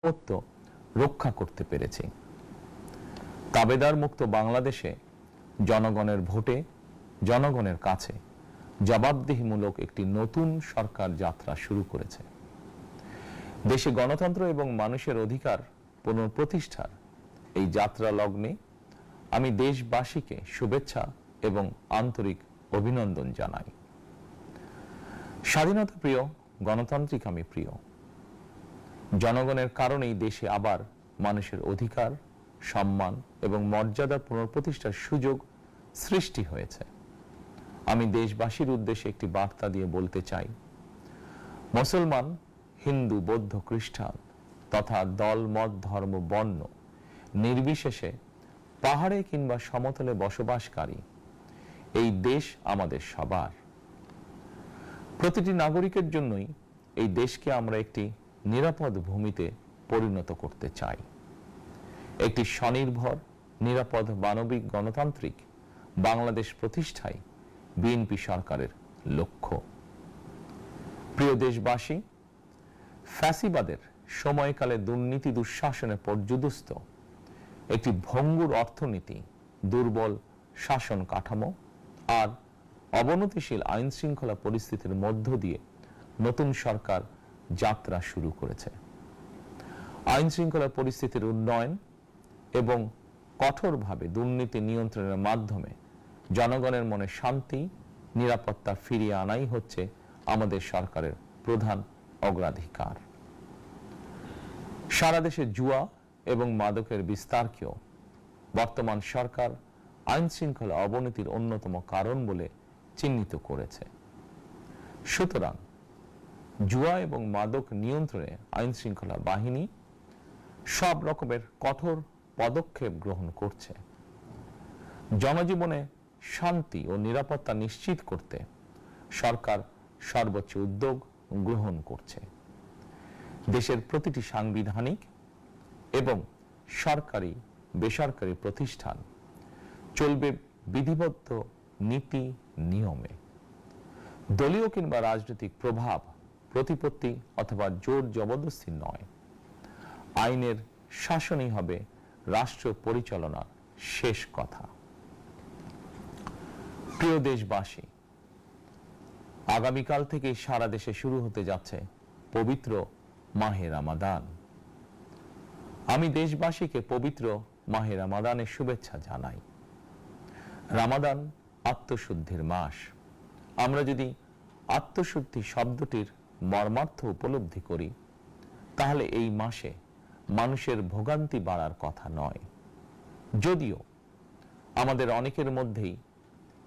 সার্বভৌমত্ব রক্ষা করতে পেরেছি। তাবেদার মুক্ত বাংলাদেশে জনগণের ভোটে জনগণের কাছে জবাবদিহিমূলক একটি নতুন সরকার যাত্রা শুরু করেছে। দেশে গণতন্ত্র এবং মানুষের অধিকার পুনঃপ্রতিষ্ঠার এই যাত্রা লগ্নে আমি দেশবাসীকে শুভেচ্ছা এবং আন্তরিক অভিনন্দন জানাই। স্বাধীনতা প্রিয়, গণতান্ত্রিক আমি প্রিয়। জনগণের কারণেই দেশে আবার মানুষের অধিকার, সম্মান এবং মর্যাদার পুনঃপ্রতিষ্ঠার সুযোগ সৃষ্টি হয়েছে। আমি দেশবাসীর উদ্দেশ্যে একটি বার্তা দিয়ে বলতে চাই, মুসলমান, হিন্দু, বৌদ্ধ, খ্রিস্টান তথা দল, মত, ধর্ম, বর্ণ নির্বিশেষে পাহাড়ে কিংবা সমতলে বসবাসকারী এই দেশ আমাদের সবার। প্রতিটি নাগরিকের জন্যই এই দেশকে আমরা একটি নিরাপদ ভূমিতে পরিণত করতে চাই। একটি স্বনির্ভর, নিরাপদ, মানবিক, গণতান্ত্রিক বাংলাদেশ প্রতিষ্ঠাই বিএনপি সরকারের লক্ষ্য। প্রিয় দেশবাসী, ফ্যাসিবাদের সময়কালে দুর্নীতি দুঃশাসনে পর্যুদস্ত একটি ভঙ্গুর অর্থনীতি, দুর্বল শাসন কাঠামো আর অবনতিশীল আইন শৃঙ্খলা পরিস্থিতির মধ্য দিয়ে নতুন সরকার যাত্রা শুরু করেছে। আইন শৃঙ্খলা পরিস্থিতির উন্নয়ন এবং কঠোরভাবে দুর্নীতি নিয়ন্ত্রণের মাধ্যমে জনগণের মনে শান্তি, নিরাপত্তা ফিরিয়ে আনাই হচ্ছে আমাদের সরকারের প্রধান অগ্রাধিকার। সারা দেশে জুয়া এবং মাদকের বিস্তারকেও বর্তমান সরকার আইন শৃঙ্খলা অবনতির অন্যতম কারণ বলে চিহ্নিত করেছে। সুতরাং জুয়া এবং মাদক নিয়ন্ত্রণে আইন শৃঙ্খলা বাহিনী সব রকমের কঠোর পদক্ষেপ গ্রহণ করছে। জনজীবনে শান্তি ও নিরাপত্তা নিশ্চিত করতে সরকার সর্বোচ্চ উদ্যোগ গ্রহণ করছে। দেশের প্রতিটি সাংবিধানিক এবং সরকারি বেসরকারি প্রতিষ্ঠান চলবে বিধিবদ্ধ নীতি নিয়মে। দলীয় কিংবা রাজনৈতিক প্রভাব, প্রতিপত্তি অথবা জোর জবরদস্তি নয়। আইনের শাসনই হবে রাষ্ট্র পরিচালনার শেষ কথা। প্রিয় দেশবাসী, আগামীকাল থেকে সারা দেশে শুরু হতে যাচ্ছে পবিত্র মাহে রমাদান। আমি দেশবাসীকে পবিত্র মাহে রমাদানের শুভেচ্ছা জানাই। রমাদান আত্মশুদ্ধির মাস। আমরা যদি আত্মশুদ্ধি শব্দটির মর্মার্থ উপলব্ধি করি, তাহলে এই মাসে মানুষের ভোগান্তি বাড়ার কথা নয়। যদিও আমাদের অনেকের মধ্যেই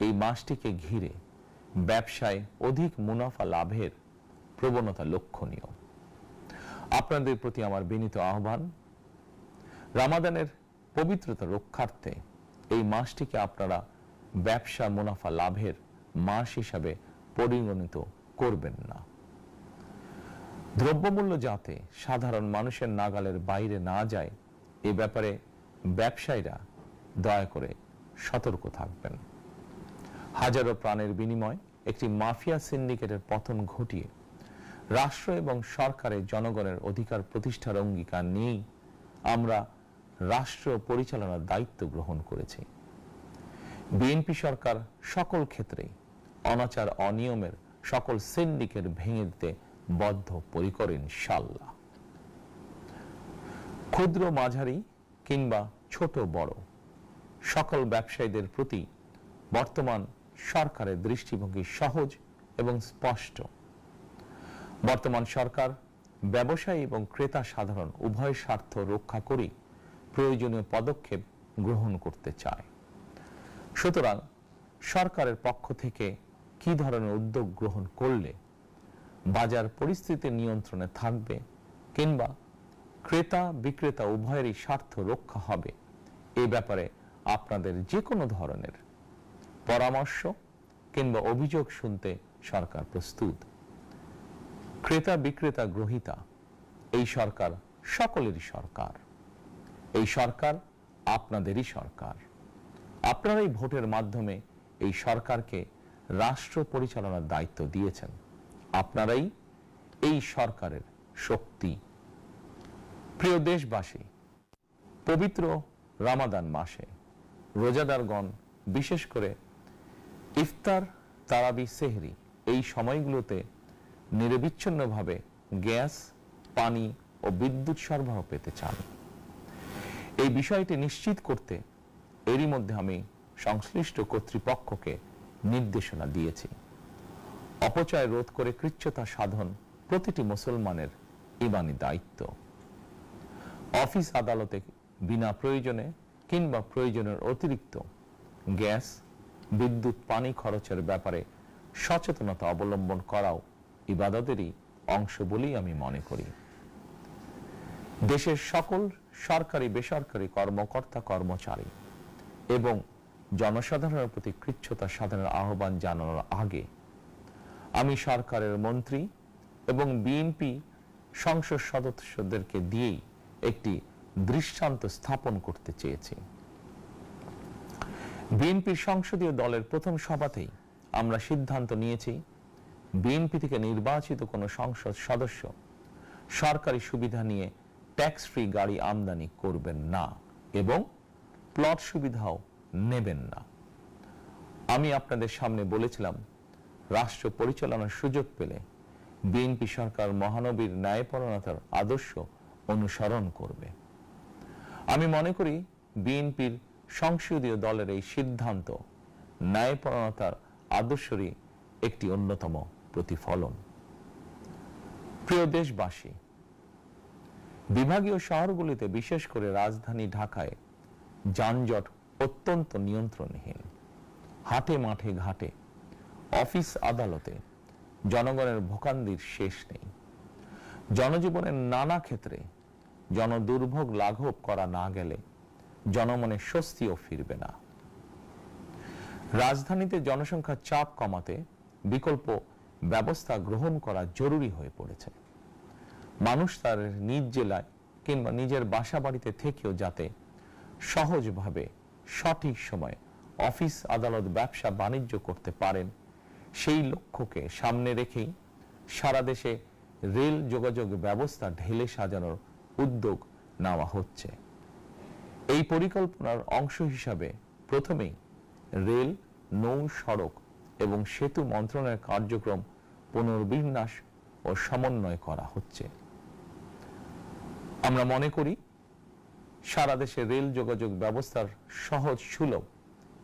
এই মাসটিকে ঘিরে ব্যবসায় অধিক মুনাফা লাভের প্রবণতা লক্ষণীয়। আপনাদের প্রতি আমার বিনীত আহ্বান, রমাদানের পবিত্রতা রক্ষার্থে এই মাসটিকে আপনারা ব্যবসা মুনাফা লাভের মাস হিসাবে পরিগণিত করবেন না। দ্রব্যমূল্য যাতে সাধারণ মানুষের নাগালের বাইরে না যায়, এ ব্যাপারে ব্যবসায়ীরা দয়া করে সতর্ক থাকবেন। হাজারো প্রাণের বিনিময় একটি মাফিয়া সিন্ডিকেটের পতন ঘটিয়ে রাষ্ট্র এবং সরকারের জনগণের অধিকার প্রতিষ্ঠার অঙ্গীকার নিয়েই আমরা রাষ্ট্র পরিচালনার দায়িত্ব গ্রহণ করেছি। বিএনপি সরকার সকল ক্ষেত্রে অনাচার অনিয়মের সকল সিন্ডিকেট ভেঙে দিতে বদ্ধপরিকর ইনশাআল্লাহ। ক্ষুদ্র, মাঝারি কিংবা ছোট বড় সকল ব্যবসায়ীদের প্রতি বর্তমান সরকারের দৃষ্টিভঙ্গি সহজ এবং স্পষ্ট। বর্তমান সরকার ব্যবসায়ী এবং ক্রেতা সাধারণ উভয় স্বার্থ রক্ষা করে প্রয়োজনীয় পদক্ষেপ গ্রহণ করতে চায়। সুতরাং সরকারের পক্ষ থেকে কি ধরনের উদ্যোগ গ্রহণ করলে বাজার পরিস্থিতি নিয়ন্ত্রণে থাকবে কিংবা ক্রেতা বিক্রেতা উভয়েরই স্বার্থ রক্ষা হবে, এ ব্যাপারে আপনাদের যে কোনো ধরনের পরামর্শ কিংবা অভিযোগ শুনতে সরকার প্রস্তুত। ক্রেতা বিক্রেতা গ্রহীতা এই সরকার সকলেরই সরকার। এই সরকার আপনাদেরই সরকার। আপনারাই ভোটের মাধ্যমে এই সরকারকে রাষ্ট্র পরিচালনার দায়িত্ব দিয়েছেন। আপনারাই এই সরকারের শক্তি। প্রিয় দেশবাসী, পবিত্র রমাদান মাসে রোজাদারগণ বিশেষ করে ইফতার, তারাবি, সেহরি এই সময়গুলোতে নিরবিচ্ছিন্নভাবে গ্যাস, পানি ও বিদ্যুৎ সরবরাহ পেতে চান। এই বিষয়টি নিশ্চিত করতে এরই মধ্যে আমি সংশ্লিষ্ট কর্তৃপক্ষকে নির্দেশনা দিয়েছি। অপচয় রোধ করে কৃচ্ছ্রতা সাধন প্রতিটি মুসলমানের ঈমানি দায়িত্ব। অফিস আদালতে বিনা প্রয়োজনে কিংবা প্রয়োজনের অতিরিক্ত গ্যাস, বিদ্যুৎ, পানি খরচের ব্যাপারে সচেতনতা অবলম্বন করাও ইবাদতেরই অংশ বলেই আমি মনে করি। দেশের সকল সরকারি, বেসরকারি কর্মকর্তা, কর্মচারী এবং জনসাধারণের প্রতি কৃচ্ছ্রতা সাধনের আহ্বান জানানোর আগে আমি সরকারের মন্ত্রী এবং বিএনপি সংসদ সদস্যদেরকে দিয়েই একটি দৃষ্টান্ত স্থাপন করতে চেয়েছি। বিএনপির সংসদীয় দলের প্রথম সভাতেই আমরা সিদ্ধান্ত নিয়েছি, বিএনপি থেকে নির্বাচিত কোনো সংসদ সদস্য সরকারি সুবিধা নিয়ে ট্যাক্স ফ্রি গাড়ি আমদানি করবেন না এবং প্লট সুবিধাও নেবেন না। আমি আপনাদের সামনে বলেছিলাম, রাষ্ট্র পরিচালনার সুযোগ পেলে বিএনপি সরকার মহানবীর ন্যায়পরায়ণতার আদর্শ অনুসরণ করবে। আমি মনে করি বিএনপির সংসদীয় দলের এই সিদ্ধান্ত ন্যায়পরায়ণতার আদর্শেরই একটি অন্যতম প্রতিফলন। প্রিয় দেশবাসী, বিভাগীয় শহরগুলিতে বিশেষ করে রাজধানী ঢাকায় যানজট অত্যন্ত নিয়ন্ত্রণহীন। হাটে, মাঠে, ঘাটে, অফিস, আদালতে জনগণের ভোগান্তির শেষ নেই। জনজীবনের নানা ক্ষেত্রে জনদুর্ভোগ লাঘব করা না গেলে জনমনে স্বস্তিও ফিরবে না। রাজধানীতে জনসংখ্যার চাপ কমাতে বিকল্প ব্যবস্থা গ্রহণ করা জরুরি হয়ে পড়েছে। মানুষ তার নিজ জেলায় কিংবা নিজের বাসা বাড়িতে থেকেও যাতে সহজভাবে সঠিক সময়ে অফিস, আদালত, ব্যবসা বাণিজ্য করতে পারেন, সেই লক্ষ্যকে সামনে রেখেই সারা দেশে রেল যোগাযোগ ব্যবস্থা ঢেলে সাজানোর উদ্যোগ নেওয়া হচ্ছে। এই পরিকল্পনার অংশ হিসাবে প্রথমেই রেল, নৌ, সড়ক এবং সেতু মন্ত্রণালয়ের কার্যক্রম পুনর্বিন্যাস ও সমন্বয় করা হচ্ছে। আমরা মনে করি সারা দেশে রেল যোগাযোগ ব্যবস্থার সহজ, সুলভ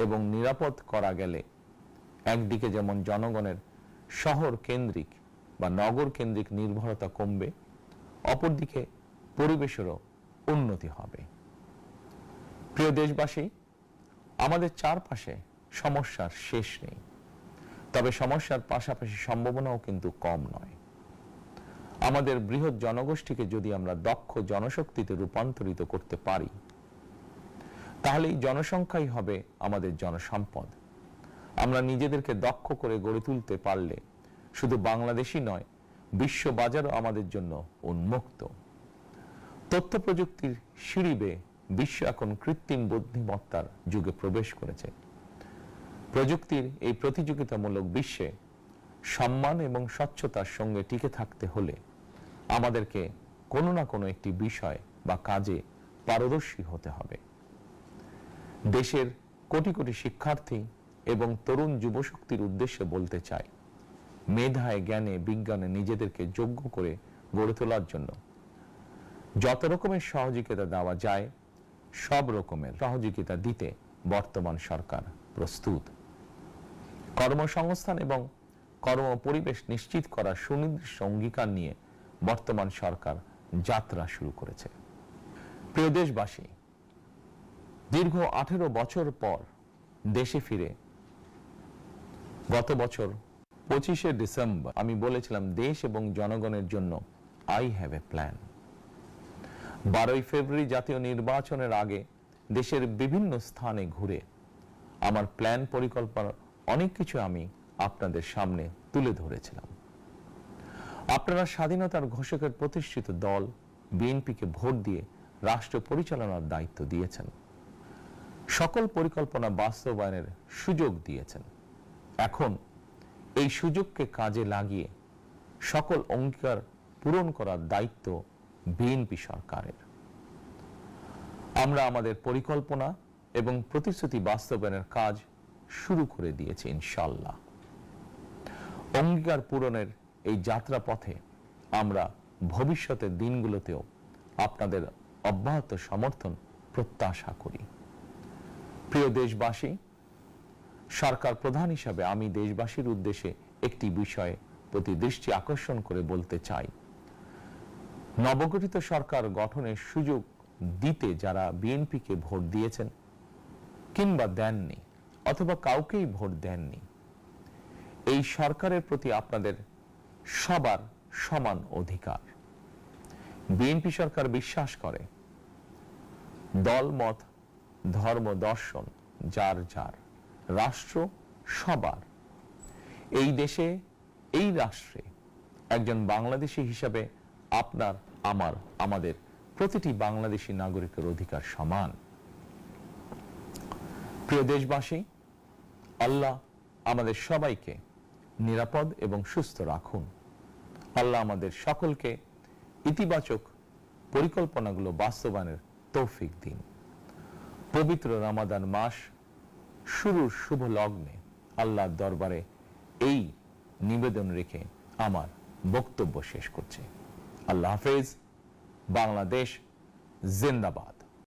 এবং নিরাপদ করা গেলে একদিকে যেমন জনগণের শহর কেন্দ্রিক বা নগর কেন্দ্রিক নির্ভরতা কমবে, অপরদিকে পরিবেশেরও উন্নতি হবে। প্রিয় দেশবাসী, আমাদের চারপাশে সমস্যার শেষ নেই, তবে সমস্যার পাশাপাশি সম্ভাবনাও কিন্তু কম নয়। আমাদের বৃহৎ জনগোষ্ঠীকে যদি আমরা দক্ষ জনশক্তিতে রূপান্তরিত করতে পারি, তাহলে এই জনসংখ্যাই হবে আমাদের জনসম্পদ। আমরা নিজেদেরকে দক্ষ করে গড়ে তুলতে পারলে শুধু বাংলাদেশই নয়, বিশ্ব বাজারও আমাদের জন্য উন্মুক্ত। তথ্য প্রযুক্তির সিঁড়ি বেয়ে বিশ্ব এখন কৃত্রিম বুদ্ধিমত্তার যুগে প্রবেশ করেছে। প্রযুক্তির এই প্রতিযোগিতামূলক বিশ্বে সম্মান এবং স্বচ্ছতার সঙ্গে টিকে থাকতে হলে আমাদেরকে কোনো না কোনো একটি বিষয় বা কাজে পারদর্শী হতে হবে। দেশের কোটি কোটি শিক্ষার্থী এবং তরুণ যুবশক্তির উদ্দেশ্যে বলতে চাই, মেধায়, জ্ঞানে, বিজ্ঞানে নিজেদেরকে যোগ্য করে গড়ে তোলার জন্য যত রকমের সহযোগিতা দেওয়া যায় সব রকমের সহযোগিতা দিতে বর্তমান সরকার প্রস্তুত। কর্মসংস্থান এবং কর্ম পরিবেশ নিশ্চিত করার সুনির্দিষ্ট অঙ্গীকার নিয়ে বর্তমান সরকার যাত্রা শুরু করেছে। প্রিয় দেশবাসী, দীর্ঘ 18 বছর পর দেশে ফিরে গত বছর 25শে ডিসেম্বর আমি বলেছিলাম, দেশ এবং জনগণের জন্য আই হ্যাভ এ প্ল্যান। 12ই ফেব্রুয়ারি জাতীয় নির্বাচনের আগে দেশের বিভিন্ন স্থানে ঘুরে আমার প্ল্যান, পরিকল্পনার অনেক কিছু আমি আপনাদের সামনে তুলে ধরেছিলাম। আপনারা স্বাধীনতার ঘোষকের প্রতিষ্ঠিত দল বিএনপিকে ভোট দিয়ে রাষ্ট্র পরিচালনার দায়িত্ব দিয়েছেন, সকল পরিকল্পনা বাস্তবায়নের সুযোগ দিয়েছেন। এখন এই সুযোগকে কাজে লাগিয়ে সকল অঙ্গীকার পূরণ করার দায়িত্ব বিএনপি সরকারের। আমরা আমাদের পরিকল্পনা এবং প্রতিশ্রুতি বাস্তবায়নের কাজ শুরু করে দিয়েছি ইনশাআল্লাহ। অঙ্গীকার পূরণের এই যাত্রা পথে আমরা ভবিষ্যতের দিনগুলোতেও আপনাদের অব্যাহত সমর্থন প্রত্যাশা করি। প্রিয় দেশবাসী, সরকার প্রধান হিসাবে আমি দেশবাসীর উদ্দেশ্যে একটি বিষয়ে প্রতি দৃষ্টি আকর্ষণ করে বলতে চাই। নবগঠিত সরকার গঠনের সুযোগ দিতে যারা বিএনপিকে ভোট দিয়েছেন কিংবা দেননি অথবা কাউকেই ভোট দেননি, এই সরকারের প্রতি আপনাদের সবার সমান অধিকার। বিএনপি সরকার বিশ্বাস করে দল মত ধর্ম দর্শন যার যার, রাষ্ট্র সবার। এই দেশে এই রাষ্ট্রে একজন বাংলাদেশী হিসাবে আপনার আমার আমাদের প্রতিটি বাংলাদেশী নাগরিকের অধিকার সমান। প্রিয় দেশবাসী, আল্লাহ আমাদের সবাইকে নিরাপদ এবং সুস্থ রাখুন। আল্লাহ আমাদের সকলকে ইতিবাচক পরিকল্পনাগুলো বাস্তবায়নের তৌফিক দিন। পবিত্র রমাদান মাস শুরুর শুভ লগ্নে আল্লাহর দরবারে এই নিবেদন রেখে আমার বক্তব্য শেষ করছি। আল্লাহ হাফেজ। বাংলাদেশ জিন্দাবাদ।